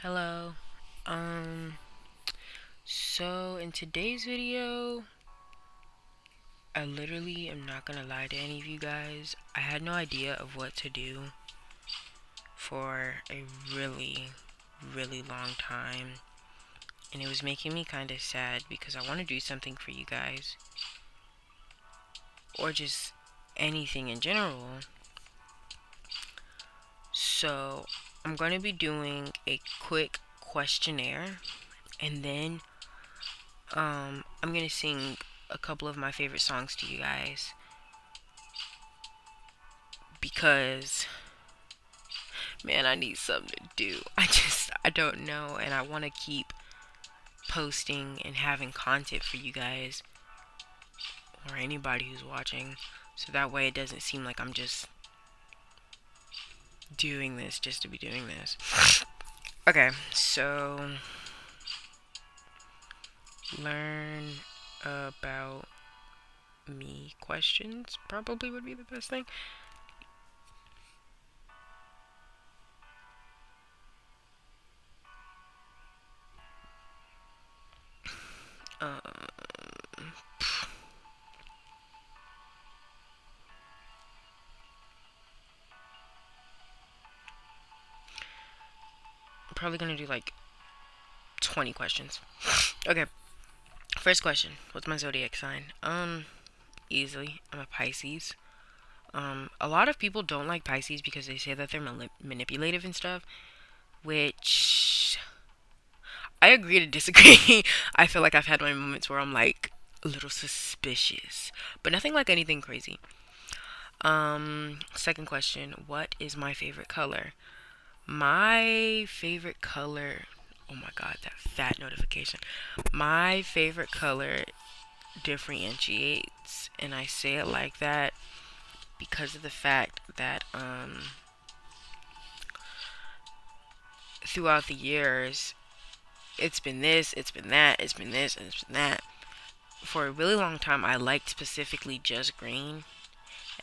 Hello. Um, so in today's video, I literally am not gonna lie to any of you guys. I had no idea of what to do for a really, really long time. And it was making me kind of sad because I want to do something for you guys. Or just anything in general. So I'm going to be doing a quick questionnaire. And then I'm going to sing a couple of my favorite songs to you guys. Because man, I need something to do. I don't know, and I want to keep posting and having content for you guys or anybody who's watching, so that way it doesn't seem like I'm just doing this just to be doing this. Okay, so learn about me questions probably would be the best thing. Um, I'm probably gonna do like 20 questions. Okay, first question. What's my zodiac sign? Easily, I'm a Pisces. A lot of people don't like Pisces because they say that they're manipulative and stuff, which I agree to disagree. I feel like I've had my moments where I'm like a little suspicious, but nothing like anything crazy. Second question, what is my favorite color? My favorite color, oh my god, that fat notification. My favorite color differentiates, and I say it like that because of the fact that throughout the years, it's been this, it's been that, it's been this, and it's been that. For a really long time, I liked specifically just green,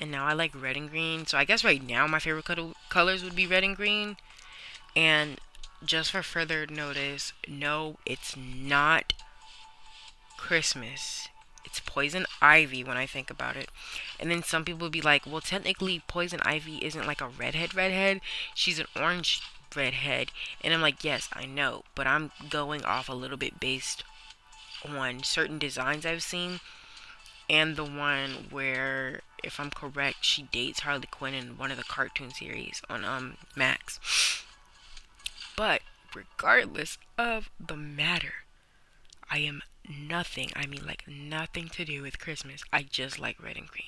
and now I like red and green. So I guess right now my favorite colors would be red and green. And just for further notice, no, it's not Christmas. It's poison ivy when I think about it. And then some people would be like, well, technically, poison ivy isn't like a redhead. She's an orange redhead. And I'm like, yes, I know. But I'm going off a little bit based on certain designs I've seen. And the one where, if I'm correct, she dates Harley Quinn in one of the cartoon series on Max. But regardless of the matter, I am nothing. I mean, like nothing to do with Christmas. I just like red and green.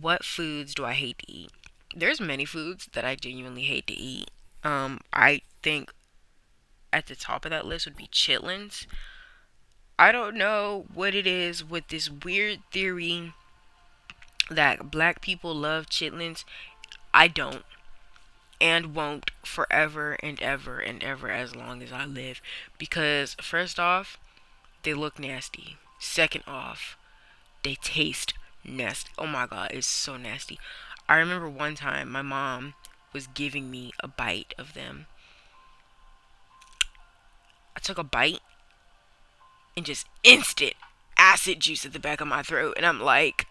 What foods do I hate to eat? There's many foods that I genuinely hate to eat. I think at the top of that list would be chitlins. I don't know what it is with this weird theory that black people love chitlins. I don't and won't forever and ever and ever as long as I live. Because, first off, they look nasty. Second off, they taste nasty. Oh my god, it's so nasty. I remember one time my mom was giving me a bite of them. I took a bite and just instant acid juice at the back of my throat, and I'm like,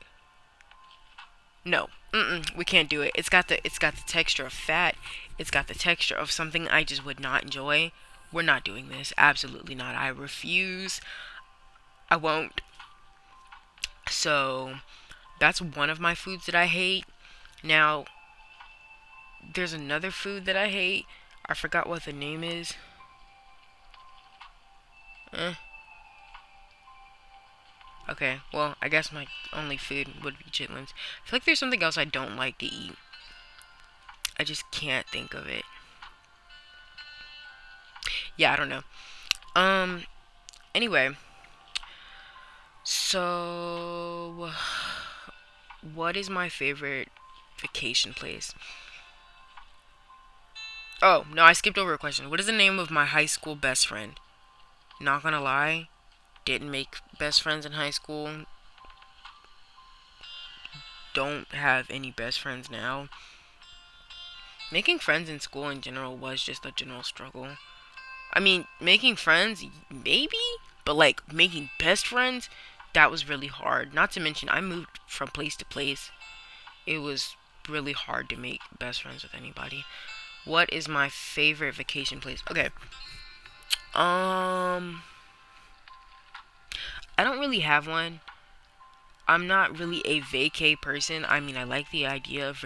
no, we can't do it. It's got the texture of fat. It's got the texture of something I just would not enjoy. We're not doing this. Absolutely not. I refuse. I won't. So that's one of my foods that I hate. Now, there's another food that I hate. I forgot what the name is. Eh. Okay, well, I guess my only food would be chitlins. I feel like there's something else I don't like to eat. I just can't think of it. Yeah, I don't know. Um, anyway, so what is my favorite vacation place? Oh, no, I skipped over a question. What is the name of my high school best friend? Not gonna lie, didn't make best friends in high school. Don't have any best friends now. Making friends in school in general was just a general struggle. I mean, making friends, maybe, but like making best friends, that was really hard. Not to mention, I moved from place to place. It was really hard to make best friends with anybody. What is my favorite vacation place? Okay. Um, I don't really have one. I'm not really a vacay person. I mean, I like the idea of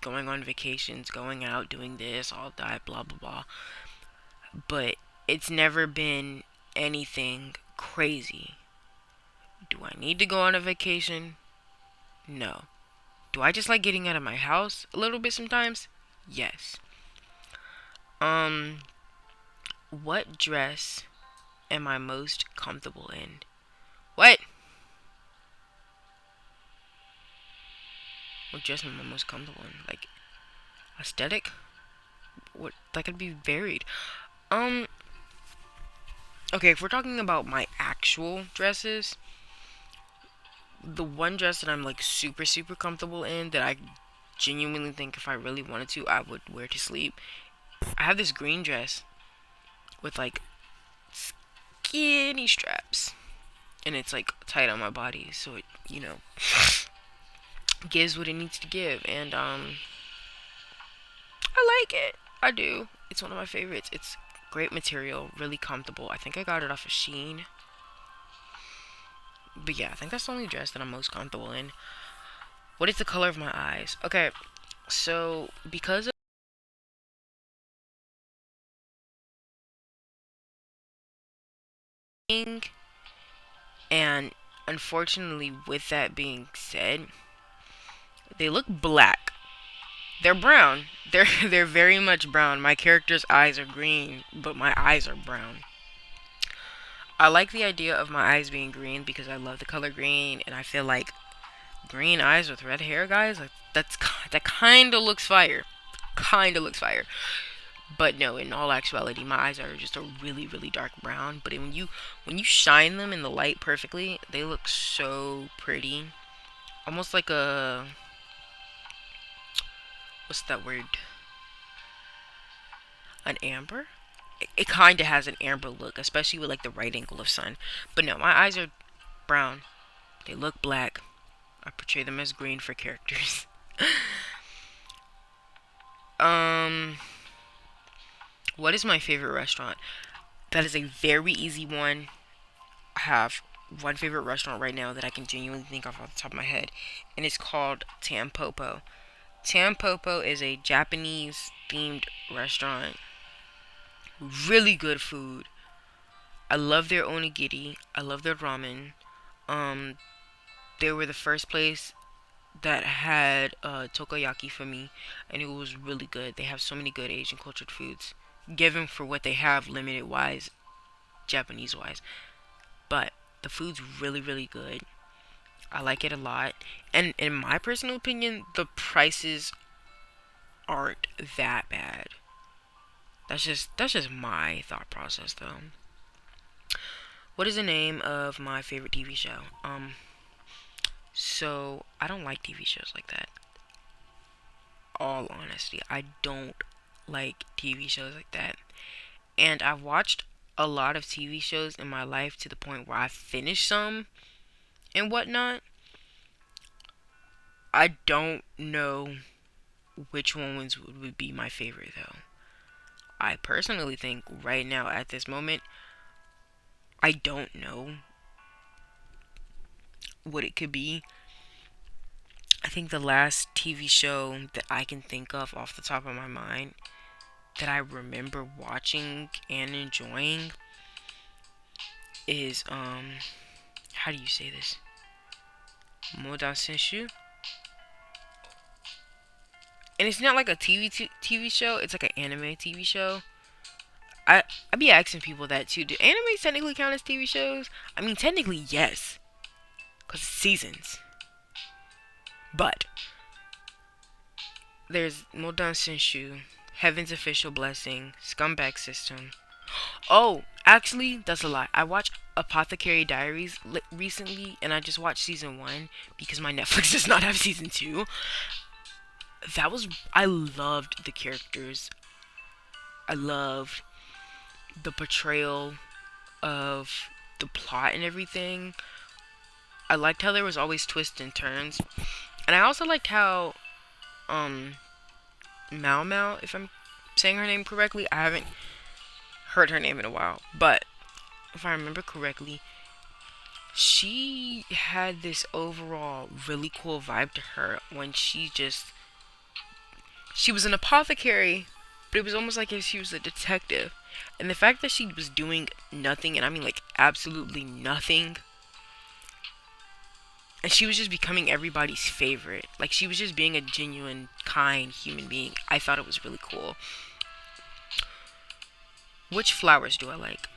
going on vacations, going out, doing this, all that, blah blah blah. But it's never been anything crazy. Do I need to go on a vacation? No. Do I just like getting out of my house a little bit sometimes? Yes. Um, what dress am I most comfortable in? What? What dress am I most comfortable in? Like aesthetic? What that could be varied. Um, okay, if we're talking about my actual dresses, the one dress that I'm like super super comfortable in that I genuinely think if I really wanted to I would wear to sleep. I have this green dress with like skinny straps and it's like tight on my body so it, gives what it needs to give and I like it. I do. It's one of my favorites. It's great material, really comfortable. I think I got it off of Sheen. But yeah, I think that's the only dress that I'm most comfortable in. What is the color of my eyes? Okay, so because of and unfortunately with that being said, they look black. They're brown. They're very much brown. My character's eyes are green, but my eyes are brown. I like the idea of my eyes being green because I love the color green and I feel like green eyes with red hair, guys, like that kind of looks fire. Kind of looks fire. But no, in all actuality, my eyes are just a really really dark brown, but when you shine them in the light perfectly, they look so pretty. Almost like a what's that word? An amber? It kind of has an amber look, especially with like the right angle of sun. But no, my eyes are brown. They look black. I portray them as green for characters. um, what is my favorite restaurant? That is a very easy one. I have one favorite restaurant right now that I can genuinely think of off the top of my head, and it's called Tampopo. Tampopo is a Japanese themed restaurant. Really good food. I love their onigiri. I love their ramen. Um, they were the first place that had takoyaki for me, and it was really good. They have so many good Asian cultured foods, given for what they have, limited wise, Japanese wise. But the food's really, really good. I like it a lot, and in my personal opinion, the prices aren't that bad. That's just my thought process, though. What is the name of my favorite TV show? So I don't like TV shows like that. All honesty, I don't like TV shows like that. And I've watched a lot of TV shows in my life to the point where I finished some and whatnot. I don't know which ones would be my favorite though. I personally think right now at this moment, I don't know what it could be. I think the last TV show that I can think of off the top of my mind that I remember watching and enjoying is how do you say this? Modan Senshu. And it's not like a TV show, it's like an anime TV show. I be asking people that too. Do animes technically count as TV shows? I mean, technically yes, cause it's seasons. But there's Modan Senshu, Heaven's Official Blessing, Scumbag System. Oh, actually, that's a lie. I watched Apothecary Diaries recently, and I just watched season one because my Netflix does not have season two. that was I loved the characters. I loved the portrayal of the plot and everything. I liked how there was always twists and turns, and I also liked how um Mao Mao, if I'm saying her name correctly, I haven't heard her name in a while, but if I remember correctly, she had this overall really cool vibe to her when she was an apothecary, but it was almost like if she was a detective. And the fact that she was doing nothing, and I mean like absolutely nothing, and she was just becoming everybody's favorite. Like she was just being a genuine, kind human being. I thought it was really cool. Which flowers do I like?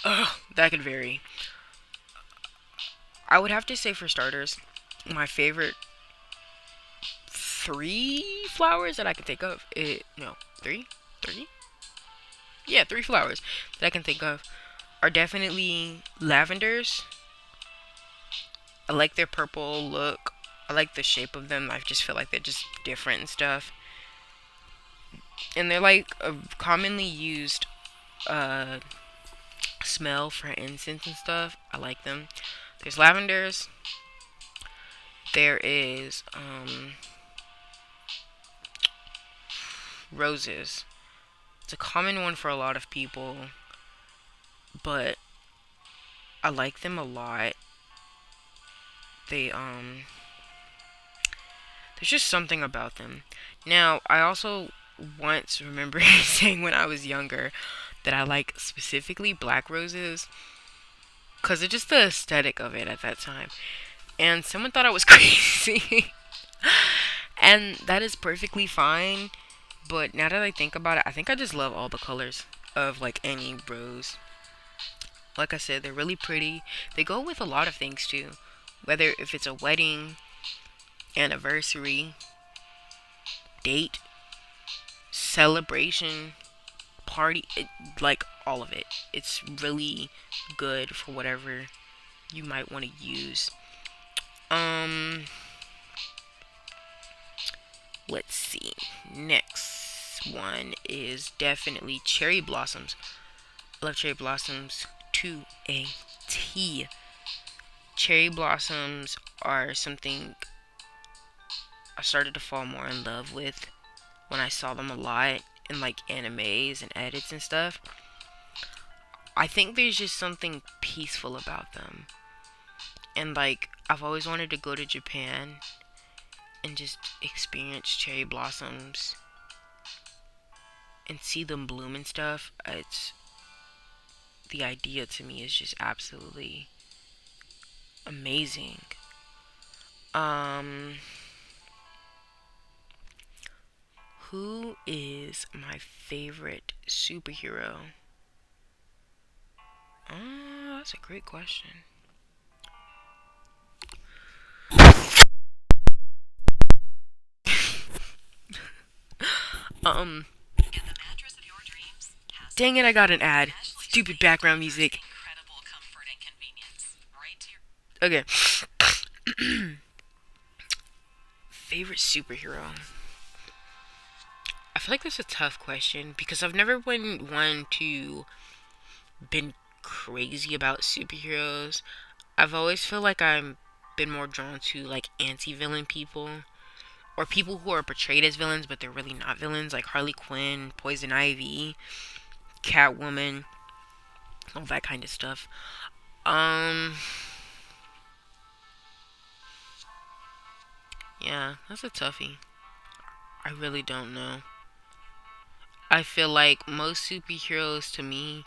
Ugh, that could vary. I would have to say, for starters, my favorite three flowers that I can think of. No, three, three. Yeah, three flowers that I can think of are definitely lavenders. I like their purple look. I like the shape of them. I just feel like they're just different and stuff. And they're like a commonly used uh, smell for incense and stuff. I like them. There's lavenders. There is roses. It's a common one for a lot of people, but I like them a lot. They there's just something about them. Now, I also once remember saying when I was younger that I like specifically black roses because it's just the aesthetic of it at that time. And someone thought I was crazy. And that is perfectly fine. But now that I think about it, I think I just love all the colors of like any rose. Like I said, they're really pretty. They go with a lot of things too. Whether if it's a wedding, anniversary, date, celebration, party, like all of it. It's really good for whatever you might want to use. Um, let's see. Next one is definitely cherry blossoms. I love cherry blossoms to a T. Cherry blossoms are something I started to fall more in love with when I saw them a lot in like animes and edits and stuff. I think there's just something peaceful about them. And like I've always wanted to go to Japan and just experience cherry blossoms and see them bloom and stuff. It's the idea to me is just absolutely amazing. Um who is my favorite superhero? That's a great question. Um, dang it, I got an ad. Stupid background music. Okay. Favorite superhero? I feel like that's a tough question because I've never been one to been crazy about superheroes. I've always feel like I'm been more drawn to like anti-villain people or people who are portrayed as villains but they're really not villains, like Harley Quinn, Poison Ivy, Catwoman, all that kind of stuff. Um, yeah, that's a toughie. I really don't know. I feel like most superheroes to me,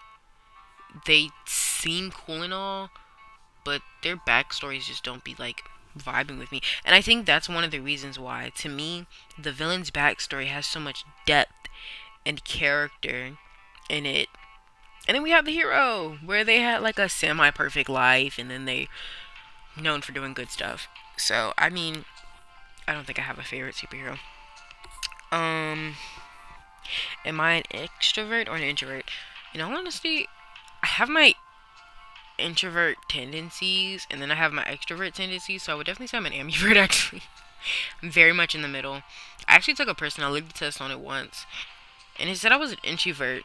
they seem cool and all, but their backstories just don't be like vibing with me. And I think that's one of the reasons why, to me, the villain's backstory has so much depth and character in it. And then we have the hero, where they had like a semi perfect life and then they known for doing good stuff. So, I mean, I don't think I have a favorite superhero. Um, am I an extrovert or an introvert? In all honesty, I have my introvert tendencies and then I have my extrovert tendencies, so I would definitely say I'm an ambivert actually. Very much in the middle. I actually took a personality test on it once, and it said I was an introvert,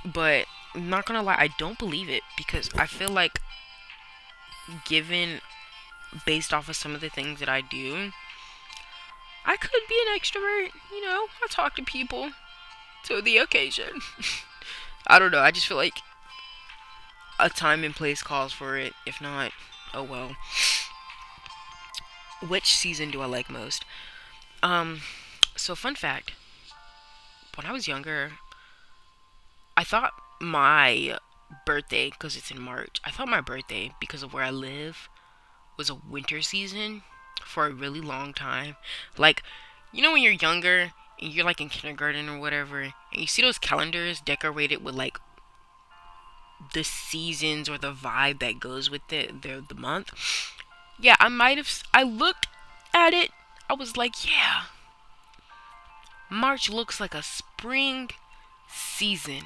but I'm not gonna lie, I don't believe it because I feel like, given based off of some of the things that I do, I could be an extrovert. I talk to people to the occasion. I don't know. I just feel like a time and place calls for it. If not, oh well. Which season do I like most? Um, so fun fact: when I was younger, I thought my birthday, because it's in March, I thought my birthday, because of where I live, was a winter season for a really long time. Like, when you're younger and you're like in kindergarten or whatever, and you see those calendars decorated with like the seasons or the vibe that goes with the month. Yeah, I might have. I looked at it. I was like, yeah, March looks like a spring season.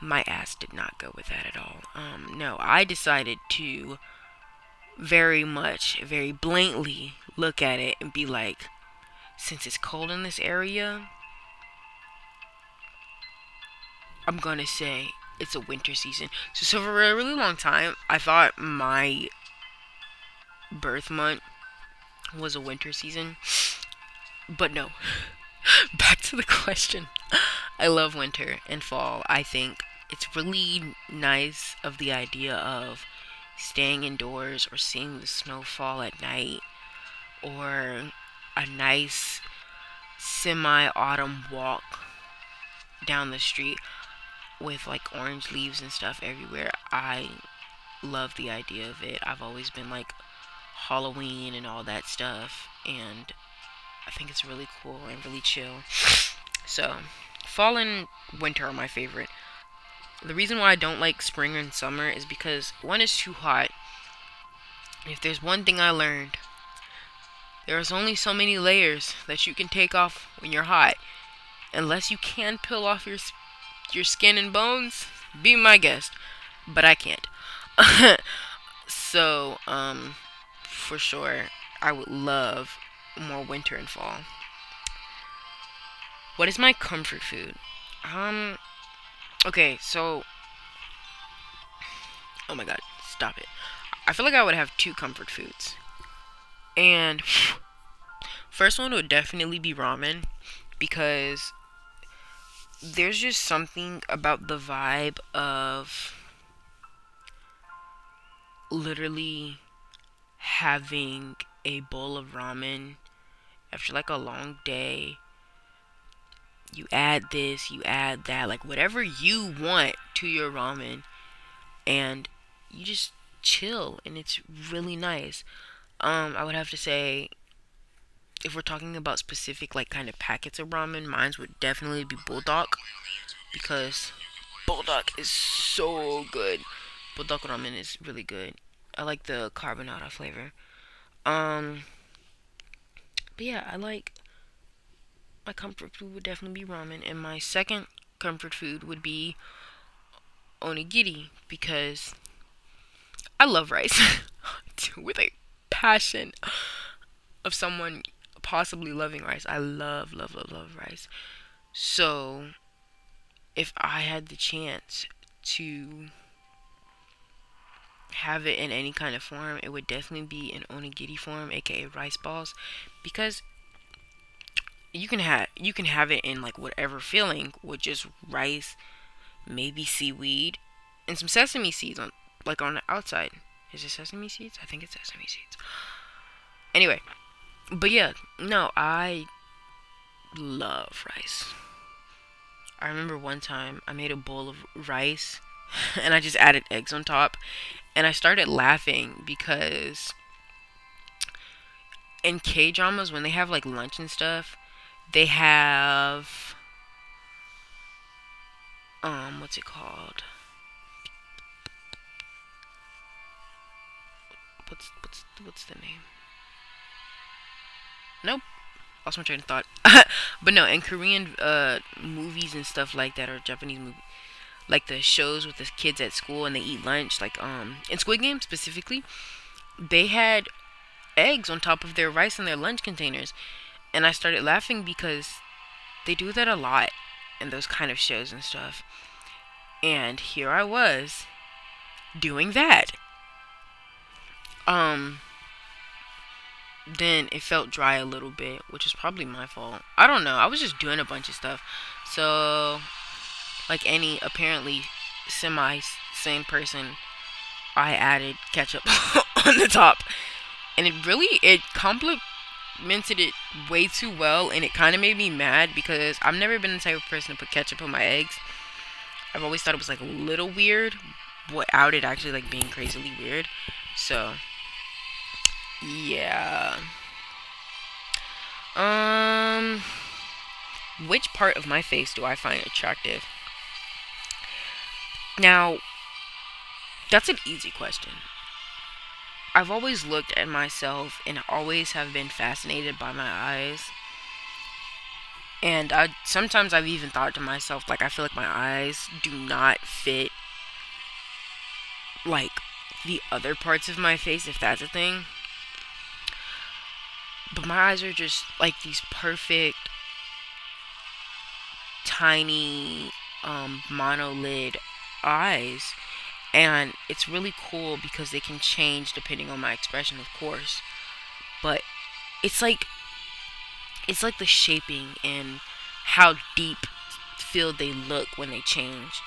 My ass did not go with that at all. No, I decided to very much, very blatantly look at it and be like, since it's cold in this area, I'm gonna say it's a winter season. So for a really long time, I thought my birth month was a winter season, but no. Back to the question. I love winter and fall. I think it's really nice of the idea of staying indoors or seeing the snow fall at night, or a nice semi autumn walk down the street with like orange leaves and stuff everywhere. I love the idea of it. I've always been like Halloween and all that stuff, and I think it's really cool and really chill. So, fall and winter are my favorite. The reason why I don't like spring and summer is because one is too hot. If there's one thing I learned, there's only so many layers that you can take off when you're hot. Unless you can peel off your skin and bones, be my guest. But I can't. So, for sure, I would love more winter and fall. What is my comfort food? Um, okay, so, oh my god, stop it. I feel like I would have two comfort foods. And first one would definitely be ramen, because there's just something about the vibe of literally having a bowl of ramen after like a long day. You add this, you add that, like whatever you want to your ramen, and you just chill, and it's really nice. I would have to say, if we're talking about specific like kind of packets of ramen, mine would definitely be Bulldog, because Bulldog is so good. Bulldog ramen is really good. I like the carbonara flavor. Um, but yeah, I like, my comfort food would definitely be ramen, and my second comfort food would be onigiri, because I love rice with a passion of someone possibly loving rice. I love, love, love, love rice. So if I had the chance to have it in any kind of form, it would definitely be in onigiri form, aka rice balls, because you can have it in like whatever filling with just rice, maybe seaweed, and some sesame seeds on the outside. Is it sesame seeds? I think it's sesame seeds. Anyway, but yeah, no, I love rice. I remember one time I made a bowl of rice and I just added eggs on top, and I started laughing because in K dramas, when they have like lunch and stuff, they have what's it called? What's the name? Nope, lost my train of thought. But no, in Korean movies and stuff like that, or Japanese movies, like the shows with the kids at school and they eat lunch, like in Squid Game specifically, they had eggs on top of their rice in their lunch containers. And I started laughing because they do that a lot in those kind of shows and stuff. And here I was doing that. Um, then it felt dry a little bit, which is probably my fault. I don't know. I was just doing a bunch of stuff. So, like any apparently semi sane person, I added ketchup on the top. And it complemented it way too well, and it kind of made me mad because I've never been the type of person to put ketchup on my eggs. I've always thought it was like a little weird without it actually like being crazily weird. So, yeah. Um, which part of my face do I find attractive? Now, that's an easy question. I've always looked at myself and always have been fascinated by my eyes. And sometimes I've even thought to myself, like, I feel like my eyes do not fit, like, the other parts of my face, if that's a thing. But my eyes are just, like, these perfect, tiny, monolid eyes. And it's really cool because they can change depending on my expression, of course. But it's like it's like the shaping and how deep filled they look when they change.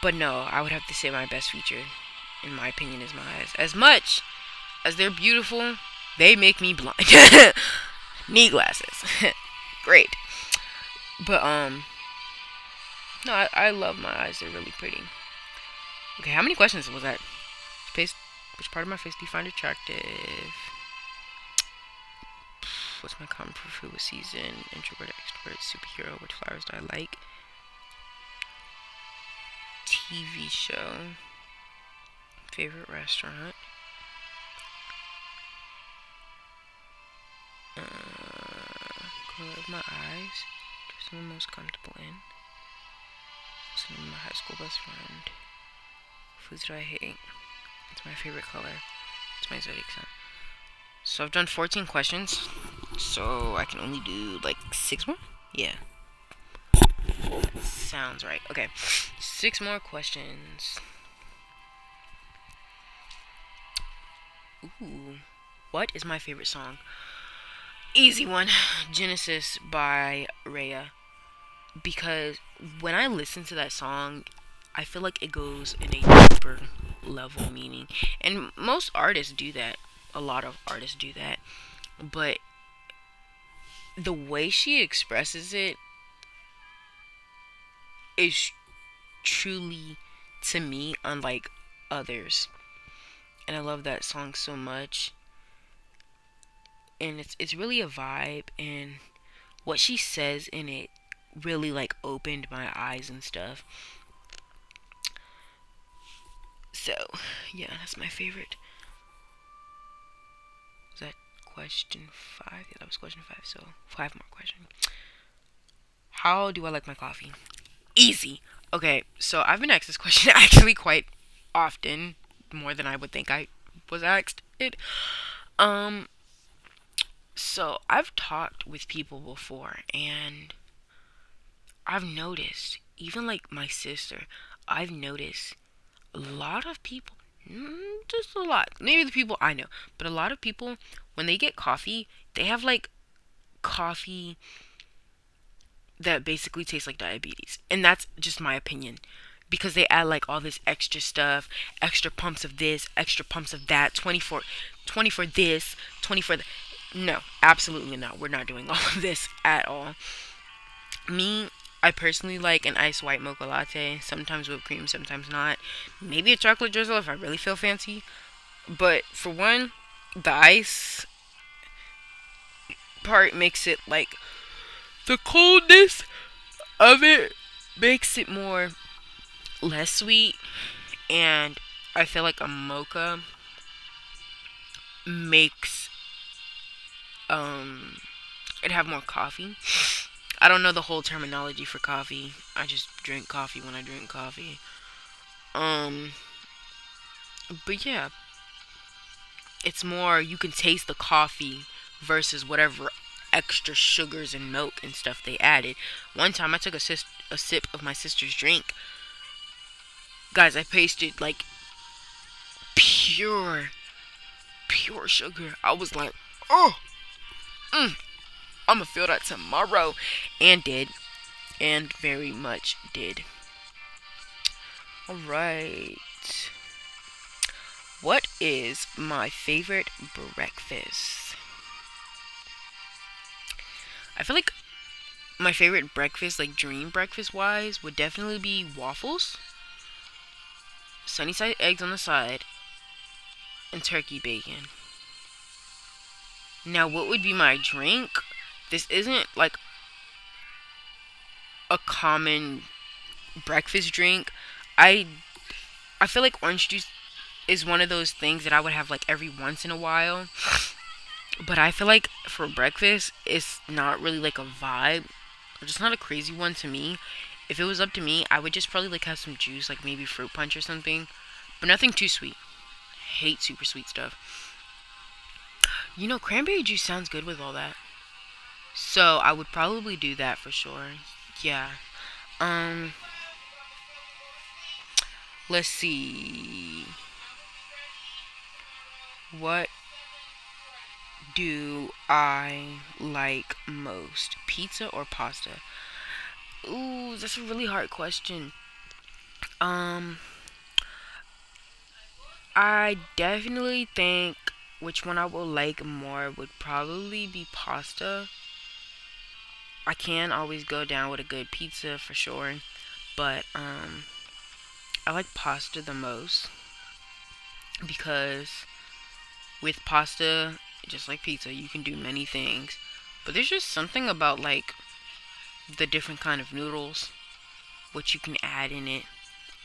But no, I would have to say my best feature, in my opinion, is my eyes. As much as they're beautiful, they make me blind. Need glasses. Great. But no, I love my eyes. They're really pretty. Okay, how many questions was that? Face, which part of my face do you find attractive? What's my comfort food? What season? Introvert, extrovert, superhero. Which flowers do I like? TV show. Favorite restaurant. Color of my eyes. Just I'm most comfortable in. What's the name of my high school best friend? Foods that I hate. It's my favorite color. It's my zodiac sign. So I've done 14 questions. So I can only do like 6 more? Yeah. Sounds right. Okay. 6 more questions. Ooh. What is my favorite song? Easy one. Genesis by Rhea. Because when I listen to that song, I feel like it goes in a deeper level meaning. And most artists do that. A lot of artists do that. But the way she expresses it is truly, to me, unlike others. And I love that song so much. And it's really a vibe, and what she says in it really like opened my eyes and stuff. So, yeah, that's my favorite. Was that question 5? Yeah, that was question 5. So, 5 more questions. How do I like my coffee? Easy. Okay, so I've been asked this question actually quite often, more than I would think I was asked it. Um, so I've talked with people before, and I've noticed, even like my sister, I've noticed a lot of people, just a lot, maybe the people I know, but a lot of people, when they get coffee, they have like coffee that basically tastes like diabetes. And that's just my opinion. Because they add like all this extra stuff, extra pumps of this, extra pumps of that, 20 for this, 20 for that. No, absolutely not. We're not doing all of this at all. Me, I personally like an iced white mocha latte. Sometimes whipped cream, sometimes not. Maybe a chocolate drizzle if I really feel fancy. But for one, the ice part makes it like the coldness of it makes it more less sweet, and I feel like a mocha makes um it have more coffee. I don't know the whole terminology for coffee. I just drink coffee when I drink coffee. Um but yeah, it's more, you can taste the coffee versus whatever extra sugars and milk and stuff they added. One time I took a sip of my sister's drink. Guys, I tasted like pure, pure sugar. I was like, oh, mm, I'm gonna feel that tomorrow. And did. And very much did. Alright. What is my favorite breakfast? I feel like my favorite breakfast, like dream breakfast wise, would definitely be waffles, sunny side eggs on the side, and turkey bacon. Now, what would be my drink? This isn't like a common breakfast drink. I I feel like orange juice is one of those things that I would have like every once in a while. But I feel like for breakfast, it's not really like a vibe. Or just not a crazy one to me. If it was up to me, I would just probably like have some juice, like maybe fruit punch or something. But nothing too sweet. Hate super sweet stuff. You know, cranberry juice sounds good with all that. So I would probably do that for sure. Yeah. Um, let's see. What do I like most? Pizza or pasta? Ooh, that's a really hard question. Um, I definitely think which one I will like more would probably be pasta. I can always go down with a good pizza for sure, but I like pasta the most because with pasta, just like pizza, you can do many things. But there's just something about like the different kind of noodles, what you can add in it.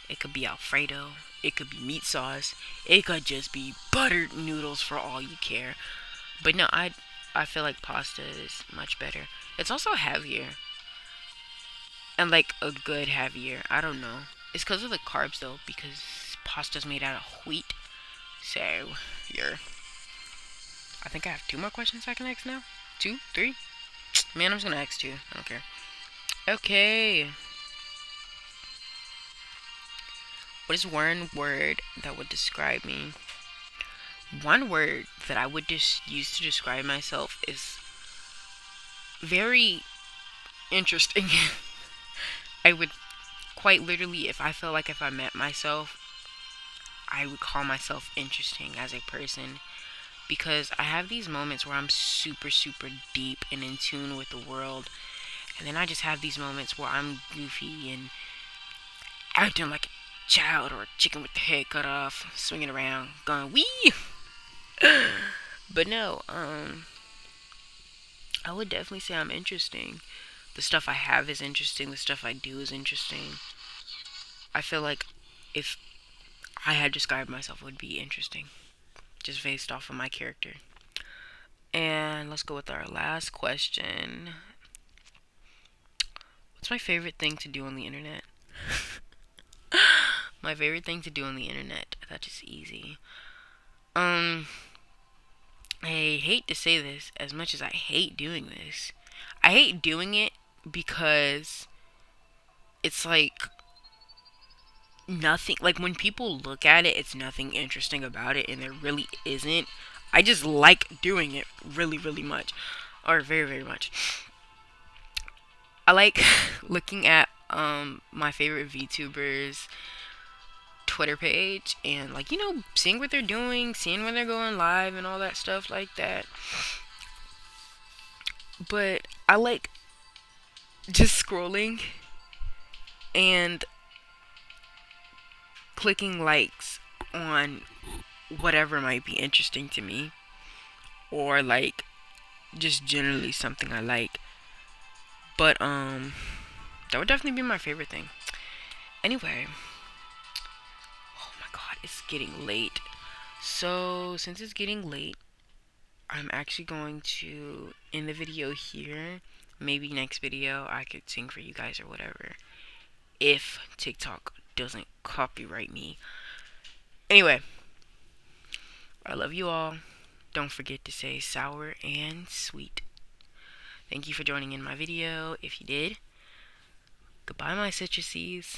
It could be Alfredo, it could be meat sauce, it could just be buttered noodles for all you care. But no, I feel like pasta is much better. It's also heavier and like a good heavier. I don't know. It's because of the carbs though, because pasta's made out of wheat. So, you're. I think I have two more questions I can ask now. Two, three. Man, I'm just gonna ask two. I don't care. Okay. What is one word that would describe me? One word that I would just use to describe myself is very interesting. I would quite literally, if I feel like if I met myself, I would call myself interesting as a person because I have these moments where I'm super, super deep and in tune with the world, and then I just have these moments where I'm goofy and acting like a child or a chicken with the head cut off, swinging around, going wee. But no, I would definitely say I'm interesting. The stuff I have is interesting. The stuff I do is interesting. I feel like if I had described myself, it would be interesting, just based off of my character. And let's go with our last question. What's my favorite thing to do on the internet? My favorite thing to do on the internet. That is easy. Um, I hate to say this as much as I hate doing this. I hate doing it because it's like nothing, like when people look at it, it's nothing interesting about it, and there really isn't. I just like doing it really, really much, or very, very much. I like looking at my favorite VTubers Twitter page and like seeing what they're doing, seeing when they're going live and all that stuff like that. But I like just scrolling and clicking likes on whatever might be interesting to me or like just generally something I like. But that would definitely be my favorite thing. Anyway, oh my god, it's getting late. So, since it's getting late, I'm actually going to end the video here. Maybe next video I could sing for you guys or whatever. If TikTok doesn't copyright me. Anyway, I love you all. Don't forget to say sour and sweet. Thank you for joining in my video. If you did, goodbye, my citruses.